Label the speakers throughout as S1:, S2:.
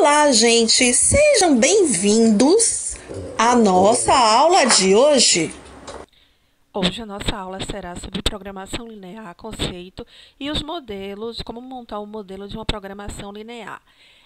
S1: Olá, gente! Sejam bem-vindos à nossa aula de hoje.
S2: Hoje a nossa aula será sobre programação linear, conceito e os modelos, como montar um modelo de uma programação linear.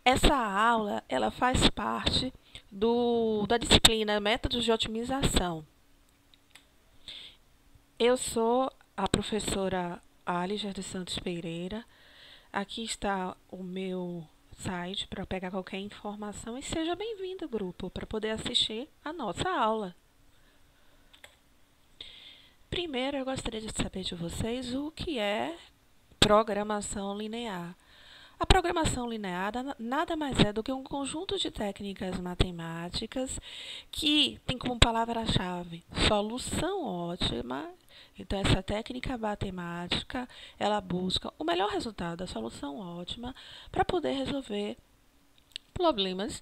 S2: Essa aula, ela faz parte da disciplina Métodos de Otimização. Eu sou a professora Aliger dos Santos Pereira. Aqui está o meu site para pegar qualquer informação e seja bem-vindo, grupo, para poder assistir a nossa aula. Primeiro, eu gostaria de saber de vocês o que é programação linear. A programação linear nada mais é do que um conjunto de técnicas matemáticas que tem como palavra-chave solução ótima. Então, essa técnica matemática, ela busca o melhor resultado, a solução ótima, para poder resolver problemas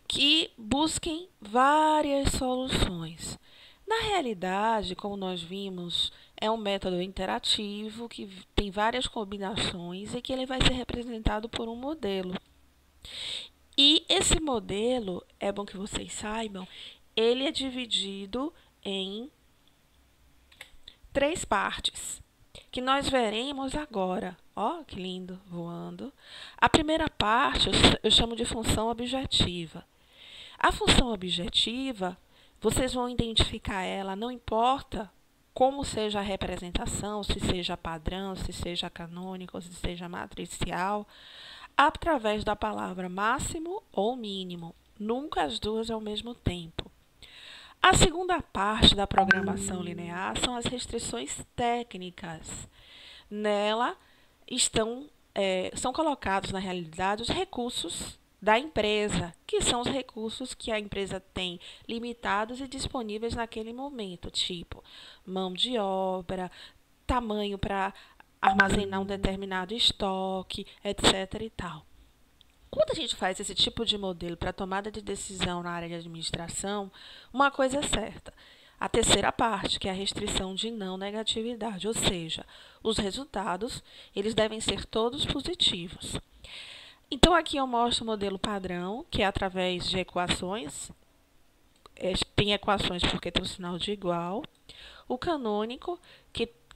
S2: que busquem várias soluções. Na realidade, como nós vimos, é um método interativo que tem várias combinações e que ele vai ser representado por um modelo. E esse modelo, é bom que vocês saibam, ele é dividido em três partes, que nós veremos agora. Ó, que lindo, voando. A primeira parte eu chamo de função objetiva. A função objetiva, vocês vão identificar ela, não importa como seja a representação, se seja padrão, se seja canônico, se seja matricial, através da palavra máximo ou mínimo. Nunca as duas ao mesmo tempo. A segunda parte da programação linear são as restrições técnicas. Nela são colocados, na realidade, os recursos da empresa, que são os recursos que a empresa tem limitados e disponíveis naquele momento, tipo mão de obra, tamanho para armazenar um determinado estoque, etc. e tal. Quando a gente faz esse tipo de modelo para tomada de decisão na área de administração, uma coisa é certa. A terceira parte, que é a restrição de não negatividade, ou seja, os resultados eles devem ser todos positivos. Então, aqui eu mostro o modelo padrão, que é através de equações. Tem equações porque tem o sinal de igual. O canônico,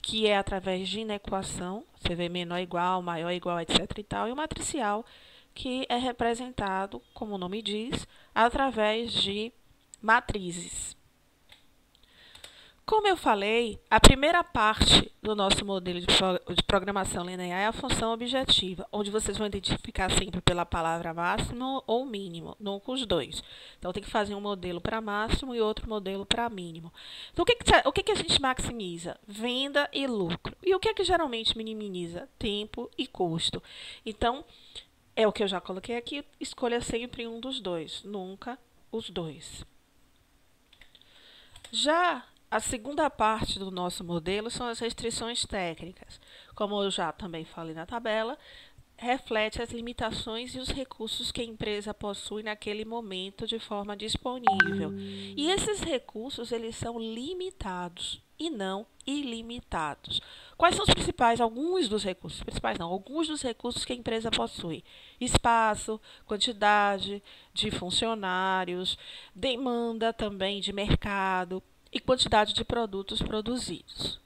S2: que é através de inequação, você vê menor igual, maior igual, etc. e tal. E o matricial, que é representado, como o nome diz, através de matrizes. Como eu falei, a primeira parte do nosso modelo de programação linear é a função objetiva, onde vocês vão identificar sempre pela palavra máximo ou mínimo, não com os dois. Então, tem que fazer um modelo para máximo e outro modelo para mínimo. Então, o que a gente maximiza? Venda e lucro. E o que geralmente minimiza? Tempo e custo. Então, é o que eu já coloquei aqui, escolha sempre um dos dois, nunca os dois. Já a segunda parte do nosso modelo são as restrições técnicas. Como eu já também falei na tabela, reflete as limitações e os recursos que a empresa possui naquele momento de forma disponível. E esses recursos, eles são limitados e não ilimitados. Quais são os principais? Alguns dos recursos, principais não, alguns dos recursos que a empresa possui: espaço, quantidade de funcionários, demanda também de mercado e quantidade de produtos produzidos.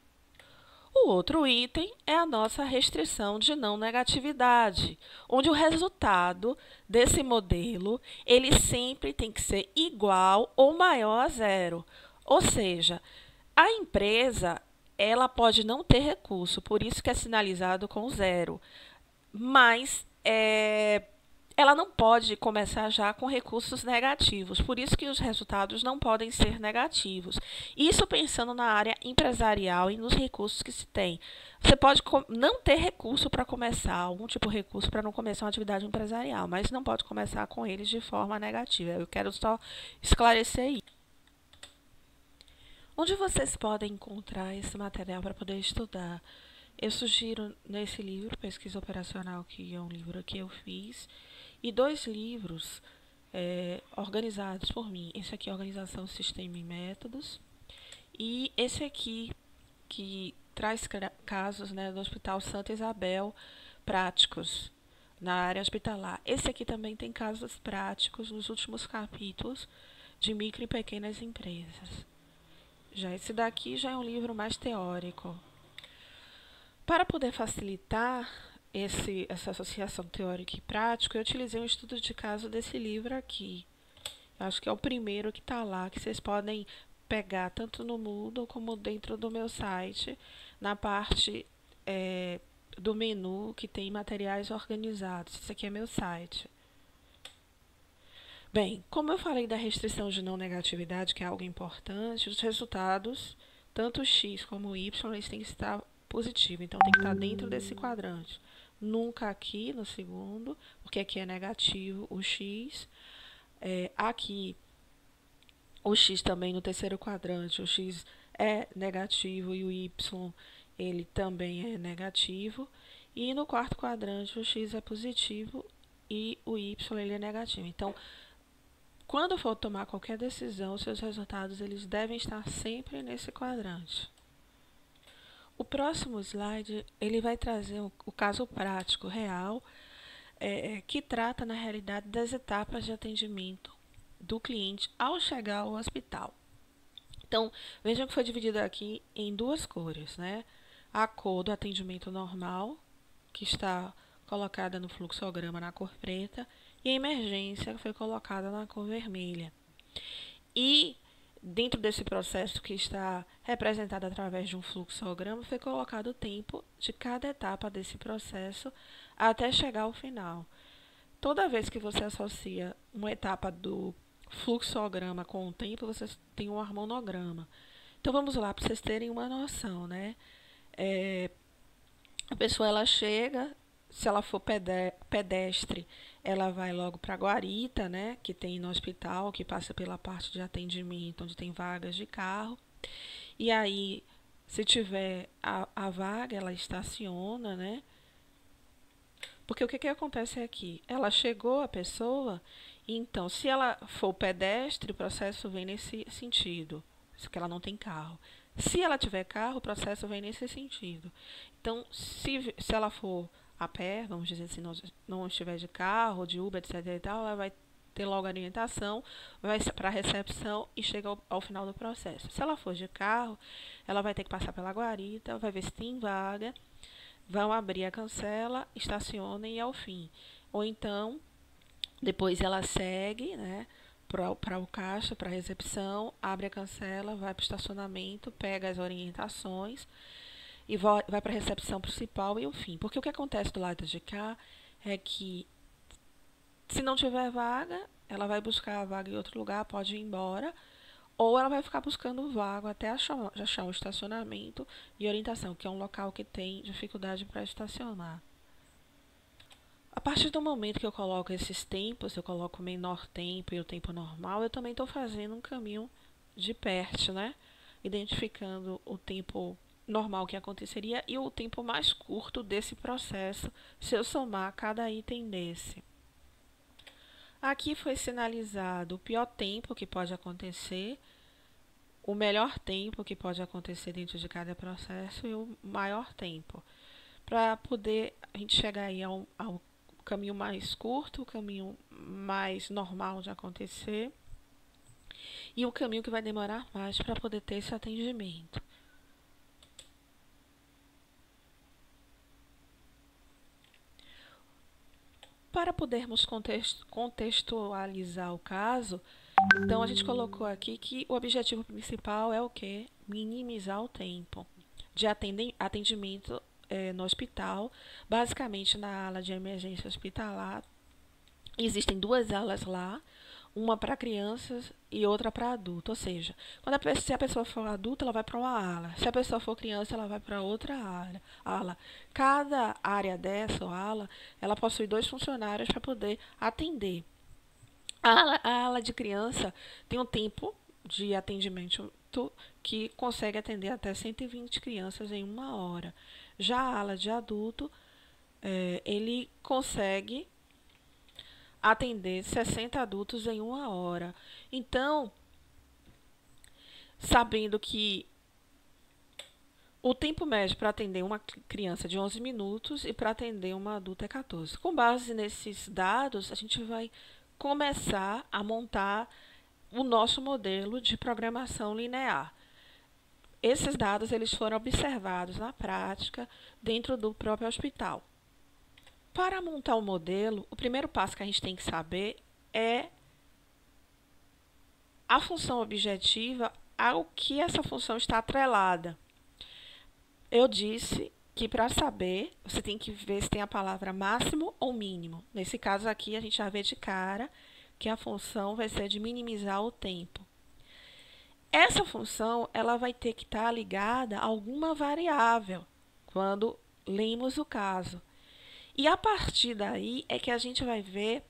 S2: O outro item é a nossa restrição de não negatividade, onde o resultado desse modelo ele sempre tem que ser igual ou maior a zero. Ou seja, a empresa ela pode não ter recurso, por isso que é sinalizado com zero, mas ela não pode começar já com recursos negativos, por isso que os resultados não podem ser negativos. Isso pensando na área empresarial e nos recursos que se tem. Você pode não ter recurso para começar, algum tipo de recurso para não começar uma atividade empresarial, mas não pode começar com eles de forma negativa. Eu quero só esclarecer isso. Onde vocês podem encontrar esse material para poder estudar? Eu sugiro nesse livro, Pesquisa Operacional, que é um livro que eu fiz, e dois livros organizados por mim. Esse aqui é Organização, Sistema e Métodos, e esse aqui, que traz casos, né, do Hospital Santa Isabel, práticos, na área hospitalar. Esse aqui também tem casos práticos nos últimos capítulos de micro e pequenas empresas. Já esse daqui já é um livro mais teórico. Para poder facilitar essa associação teórica e prática, eu utilizei um estudo de caso desse livro aqui. Eu acho que é o primeiro que está lá, que vocês podem pegar tanto no Moodle como dentro do meu site, na parte do menu que tem materiais organizados. Esse aqui é meu site. Bem, como eu falei da restrição de não negatividade, que é algo importante, os resultados, tanto o X como o Y, eles têm que estar positivos. Então, tem que estar dentro desse quadrante. Nunca aqui no segundo, porque aqui é negativo o X. Aqui, o X também no terceiro quadrante, o X é negativo e o Y, ele também é negativo. E no quarto quadrante, o X é positivo e o Y, ele é negativo. Então, quando for tomar qualquer decisão, seus resultados eles devem estar sempre nesse quadrante. O próximo slide ele vai trazer o caso prático real, que trata, na realidade, das etapas de atendimento do cliente ao chegar ao hospital. Então, vejam que foi dividido aqui em duas cores, né? A cor do atendimento normal, que está colocada no fluxograma na cor preta, e a emergência, que foi colocada na cor vermelha. E dentro desse processo que está representado através de um fluxograma, foi colocado o tempo de cada etapa desse processo até chegar ao final. Toda vez que você associa uma etapa do fluxograma com o tempo, você tem um harmonograma. Então, vamos lá, para vocês terem uma noção, né? A pessoa, ela chega, se ela for pedestre, ela vai logo para a guarita, né? Que tem no hospital, que passa pela parte de atendimento, onde tem vagas de carro. E aí, se tiver a vaga, ela estaciona, né? Porque o que acontece aqui? Ela chegou, a pessoa, então, se ela for pedestre, o processo vem nesse sentido, porque ela não tem carro. Se ela tiver carro, o processo vem nesse sentido. Então, se ela for a pé, vamos dizer assim, não estiver de carro, de Uber, etc. e tal, ela vai ter logo a orientação, vai para a recepção e chega ao final do processo. Se ela for de carro, ela vai ter que passar pela guarita, vai ver se tem vaga, vão abrir a cancela, estacionem e ao fim. Ou então, depois ela segue, né, para o caixa, para a recepção, abre a cancela, vai para o estacionamento, pega as orientações e vai para a recepção principal e o fim. Porque o que acontece do lado de cá é que, se não tiver vaga, ela vai buscar a vaga em outro lugar, pode ir embora, ou ela vai ficar buscando vaga até achar um estacionamento e orientação, que é um local que tem dificuldade para estacionar. A partir do momento que eu coloco esses tempos, eu coloco o menor tempo e o tempo normal, eu também estou fazendo um caminho de PERT, né? Identificando o tempo normal que aconteceria e o tempo mais curto desse processo, se eu somar cada item desse. Aqui foi sinalizado o pior tempo que pode acontecer, o melhor tempo que pode acontecer dentro de cada processo e o maior tempo, para poder a gente chegar aí ao caminho mais curto, o caminho mais normal de acontecer e o caminho que vai demorar mais para poder ter esse atendimento. Para podermos contextualizar o caso, então a gente colocou aqui que o objetivo principal é o quê? Minimizar o tempo de atendimento no hospital. Basicamente, na ala de emergência hospitalar, existem duas alas lá, uma para crianças e outra para adulto. Ou seja, se a pessoa for adulta, ela vai para uma ala. Se a pessoa for criança, ela vai para outra ala. Cada área dessa, ou ala, ela possui 2 funcionários para poder atender. A ala de criança tem um tempo de atendimento que consegue atender até 120 crianças em 1 hora. Já a ala de adulto, ele consegue atender 60 adultos em 1 hora. Então, sabendo que O tempo médio para atender uma criança é de 11 minutos e para atender uma adulta é 14. Com base nesses dados, a gente vai começar a montar o nosso modelo de programação linear. Esses dados eles foram observados na prática dentro do próprio hospital. Para montar o modelo, o primeiro passo que a gente tem que saber é a função objetiva ao que essa função está atrelada. Eu disse que para saber, você tem que ver se tem a palavra máximo ou mínimo. Nesse caso aqui, a gente já vê de cara que a função vai ser de minimizar o tempo. Essa função ela vai ter que estar ligada a alguma variável quando lemos o caso. E a partir daí é que a gente vai ver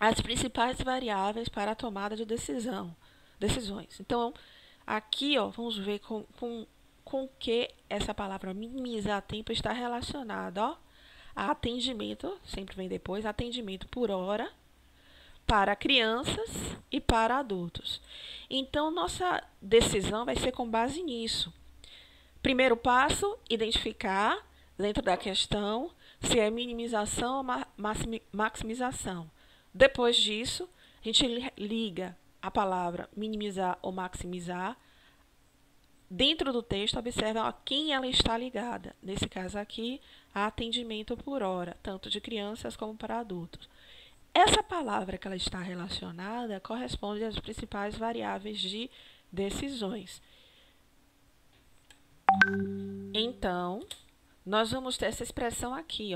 S2: as principais variáveis para a tomada de decisões. Então, aqui vamos ver com que essa palavra minimizar tempo está relacionada a atendimento, sempre vem depois, atendimento por hora para crianças e para adultos. Então, nossa decisão vai ser com base nisso. Primeiro passo, identificar dentro da questão se é minimização ou maximização. Depois disso, a gente liga a palavra minimizar ou maximizar. Dentro do texto, observa a quem ela está ligada. Nesse caso aqui, a atendimento por hora, tanto de crianças como para adultos. Essa palavra que ela está relacionada corresponde às principais variáveis de decisões. Então, nós vamos ter essa expressão aqui,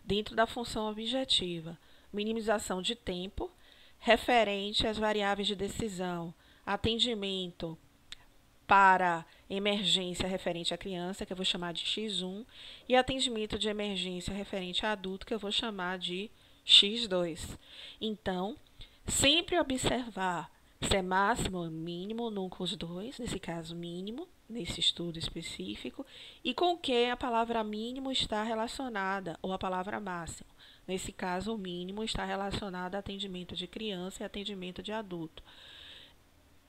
S2: dentro da função objetiva. Minimização de tempo, referente às variáveis de decisão, atendimento para emergência referente à criança, que eu vou chamar de X1, e atendimento de emergência referente a adulto, que eu vou chamar de X2. Então, sempre observar se é máximo ou mínimo num com os dois, nesse caso mínimo, nesse estudo específico, e com que a palavra mínimo está relacionada, ou a palavra máximo. Nesse caso, o mínimo está relacionado a atendimento de criança e atendimento de adulto.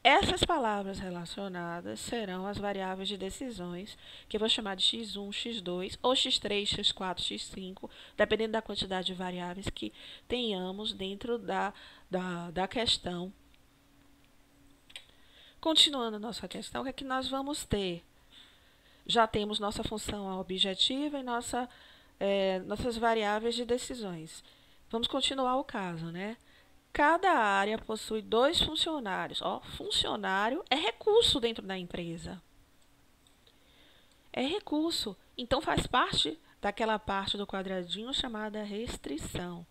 S2: Essas palavras relacionadas serão as variáveis de decisões, que eu vou chamar de X1, X2, ou X3, X4, X5, dependendo da quantidade de variáveis que tenhamos dentro da questão. Continuando nossa questão, o que é que nós vamos ter? Já temos nossa função objetiva e nossas variáveis de decisões. Vamos continuar o caso, né? Cada área possui 2 funcionários. Funcionário é recurso dentro da empresa. É recurso. Então, faz parte daquela parte do quadradinho chamada restrição.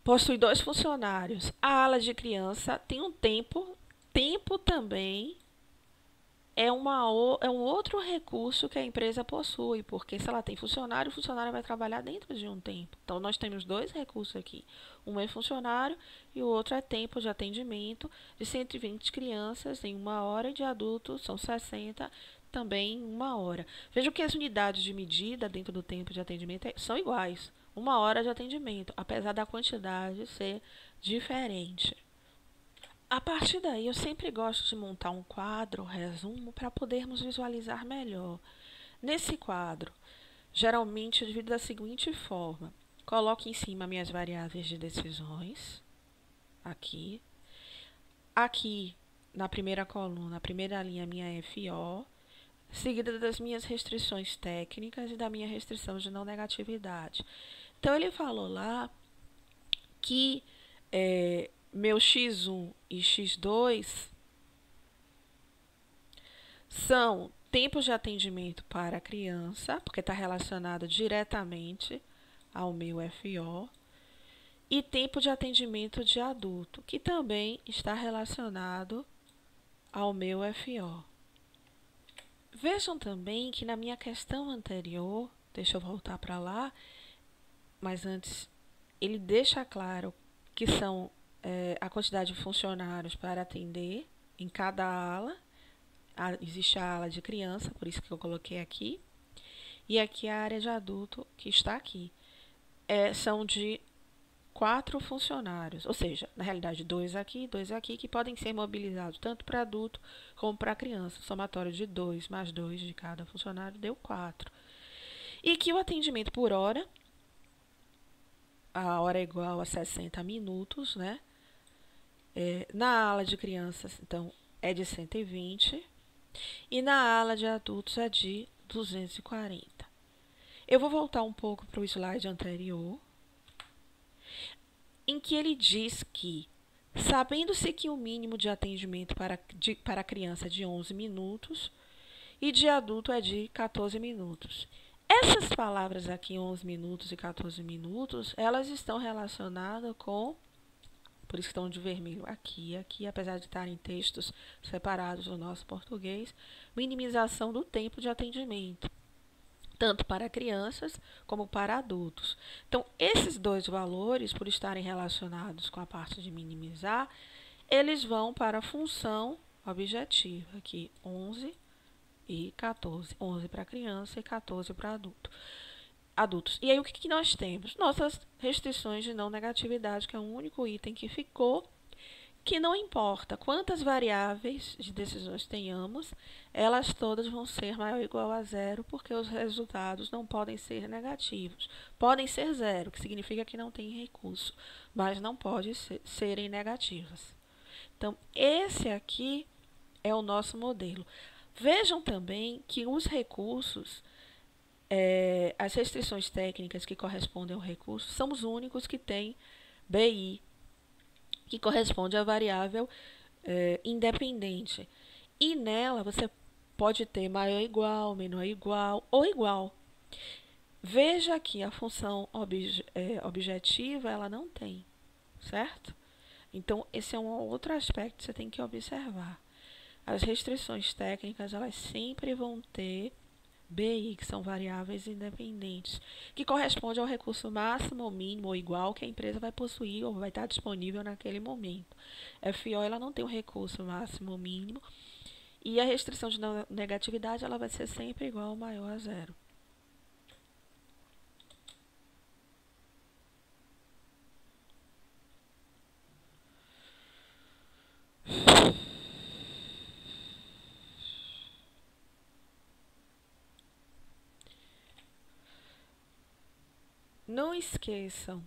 S2: Possui 2 funcionários. A ala de criança tem um tempo. Tempo também é um outro recurso que a empresa possui, porque se ela tem funcionário, o funcionário vai trabalhar dentro de um tempo. Então, nós temos 2 recursos aqui. Um é funcionário e o outro é tempo de atendimento de 120 crianças em 1 hora e de adultos são 60 também em 1 hora. Veja que as unidades de medida dentro do tempo de atendimento são iguais. 1 hora de atendimento, apesar da quantidade ser diferente. A partir daí, eu sempre gosto de montar um quadro, resumo, para podermos visualizar melhor. Nesse quadro, geralmente eu divido da seguinte forma. Coloco em cima minhas variáveis de decisões, aqui. Aqui, na primeira coluna, na primeira linha, minha FO, seguida das minhas restrições técnicas e da minha restrição de não negatividade. Então, ele falou lá que meu X1 e X2 são tempos de atendimento para a criança, porque está relacionado diretamente ao meu FO, e tempo de atendimento de adulto, que também está relacionado ao meu FO. Vejam também que na minha questão anterior, deixa eu voltar para lá, mas antes ele deixa claro que são a quantidade de funcionários para atender em cada ala. Existe a ala de criança, por isso que eu coloquei aqui. E aqui a área de adulto, que está aqui. São de 4 funcionários, ou seja, na realidade 2 aqui, que podem ser mobilizados tanto para adulto como para criança. Somatório de 2 mais 2 de cada funcionário deu 4. E que o atendimento por hora, a hora é igual a 60 minutos, né? Na ala de crianças, então, é de 120 e na ala de adultos é de 240. Eu vou voltar um pouco para o slide anterior, em que ele diz que, sabendo-se que o mínimo de atendimento para criança é de 11 minutos e de adulto é de 14 minutos. Essas palavras aqui, 11 minutos e 14 minutos, elas estão relacionadas com, por isso que estão de vermelho aqui, apesar de estarem textos separados no nosso português, minimização do tempo de atendimento, tanto para crianças como para adultos. Então, esses dois valores, por estarem relacionados com a parte de minimizar, eles vão para a função objetiva, aqui 11 e 14. 11 para criança e 14 para adultos. E aí, o que nós temos? Nossas restrições de não negatividade, que é o único item que ficou, que não importa quantas variáveis de decisões tenhamos, elas todas vão ser maior ou igual a zero, porque os resultados não podem ser negativos. Podem ser zero, que significa que não tem recurso, mas não pode serem negativas. Então, esse aqui é o nosso modelo. Vejam também que os recursos, as restrições técnicas que correspondem ao recurso, são os únicos que têm BI, que corresponde à variável independente. E nela você pode ter maior ou igual, menor ou igual ou igual. Veja que a função objetiva ela não tem, certo? Então, esse é um outro aspecto que você tem que observar. As restrições técnicas, elas sempre vão ter BI, que são variáveis independentes, que corresponde ao recurso máximo ou mínimo ou igual que a empresa vai possuir ou vai estar disponível naquele momento. FO, ela não tem um recurso máximo ou mínimo, e a restrição de negatividade, ela vai ser sempre igual ou maior a zero. Não esqueçam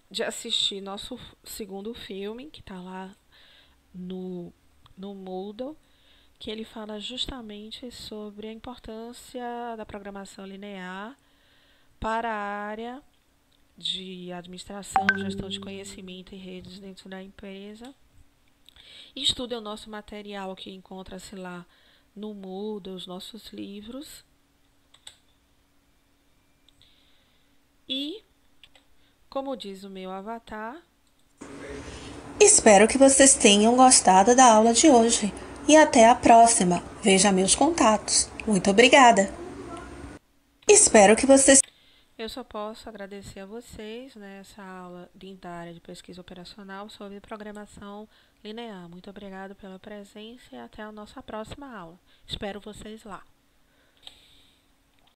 S2: de assistir nosso segundo filme, que está lá no Moodle, que ele fala justamente sobre a importância da programação linear para a área de administração, gestão de conhecimento e redes dentro da empresa. Estude o nosso material que encontra-se lá no Moodle, os nossos livros. E, como diz o meu avatar,
S1: Espero que vocês tenham gostado da aula de hoje e até a próxima. Veja meus contatos. Muito obrigada. Espero que vocês
S2: eu só posso agradecer a vocês nessa aula da área de pesquisa operacional sobre programação linear. Muito obrigado pela presença e até a nossa próxima aula. Espero vocês lá.